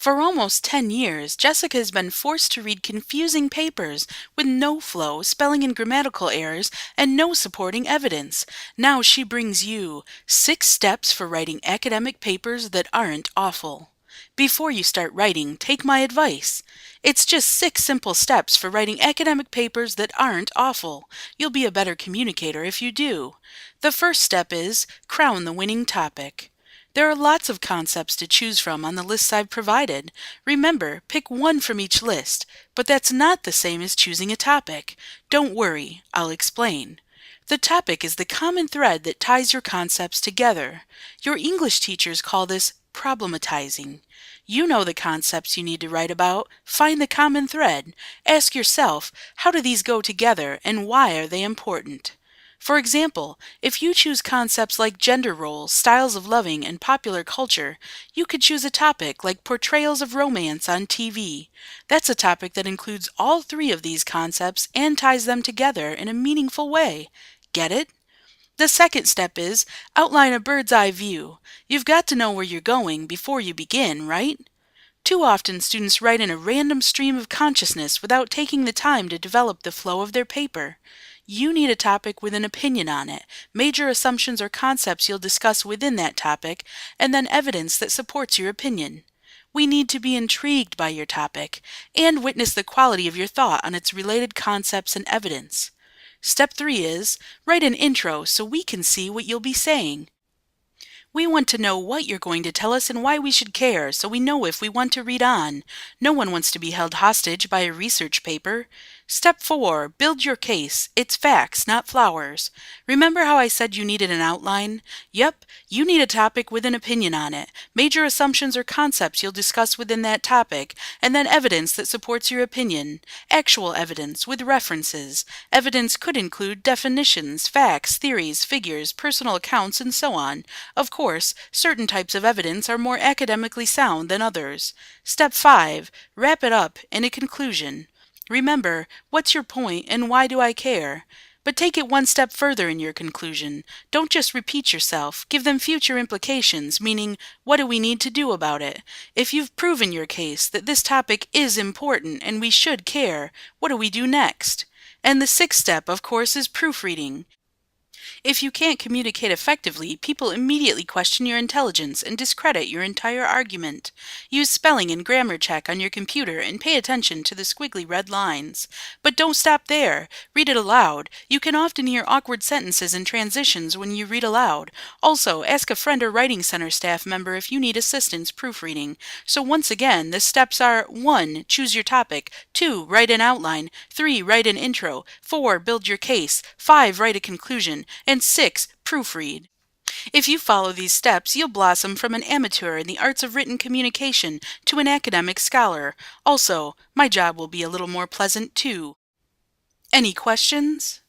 For almost 10 years, Jessica has been forced to read confusing papers with no flow, spelling and grammatical errors, and no supporting evidence. Now she brings you 6 steps for writing academic papers that aren't awful. Before you start writing, take my advice. It's just 6 simple steps for writing academic papers that aren't awful. You'll be a better communicator if you do. The first step is crown the winning topic. There are lots of concepts to choose from on the lists I've provided. Remember, pick one from each list, but that's not the same as choosing a topic. Don't worry, I'll explain. The topic is the common thread that ties your concepts together. Your English teachers call this problematizing. You know the concepts you need to write about. Find the common thread. Ask yourself, how do these go together and why are they important? For example, if you choose concepts like gender roles, styles of loving, and popular culture, you could choose a topic like portrayals of romance on TV. That's a topic that includes all 3 of these concepts and ties them together in a meaningful way. Get it? The second step is outline a bird's eye view. You've got to know where you're going before you begin, right? Too often students write in a random stream of consciousness without taking the time to develop the flow of their paper. You need a topic with an opinion on it, major assumptions or concepts you'll discuss within that topic, and then evidence that supports your opinion. We need to be intrigued by your topic and witness the quality of your thought on its related concepts and evidence. Step 3 is write an intro so we can see what you'll be saying. We want to know what you're going to tell us and why we should care, so we know if we want to read on. No one wants to be held hostage by a research paper. Step 4. Build your case. It's facts, not flowers. Remember how I said you needed an outline? Yep, you need a topic with an opinion on it, major assumptions or concepts you'll discuss within that topic, and then evidence that supports your opinion. Actual evidence with references. Evidence could include definitions, facts, theories, figures, personal accounts, and so on. Of course, certain types of evidence are more academically sound than others. Step 5. Wrap it up in a conclusion. Remember, what's your point and why do I care? But take it one step further in your conclusion. Don't just repeat yourself. Give them future implications, meaning, what do we need to do about it? If you've proven your case that this topic is important and we should care, what do we do next? And the 6th step, of course, is proofreading. If you can't communicate effectively, people immediately question your intelligence and discredit your entire argument. Use spelling and grammar check on your computer and pay attention to the squiggly red lines. But don't stop there. Read it aloud. You can often hear awkward sentences and transitions when you read aloud. Also, ask a friend or Writing Center staff member if you need assistance proofreading. So once again, the steps are 1. Choose your topic. 2. Write an outline. 3. Write an intro. 4. Build your case. 5. Write a conclusion. And 6. Proofread. If you follow these steps, you'll blossom from an amateur in the arts of written communication to an academic scholar. Also, my job will be a little more pleasant too. Any questions?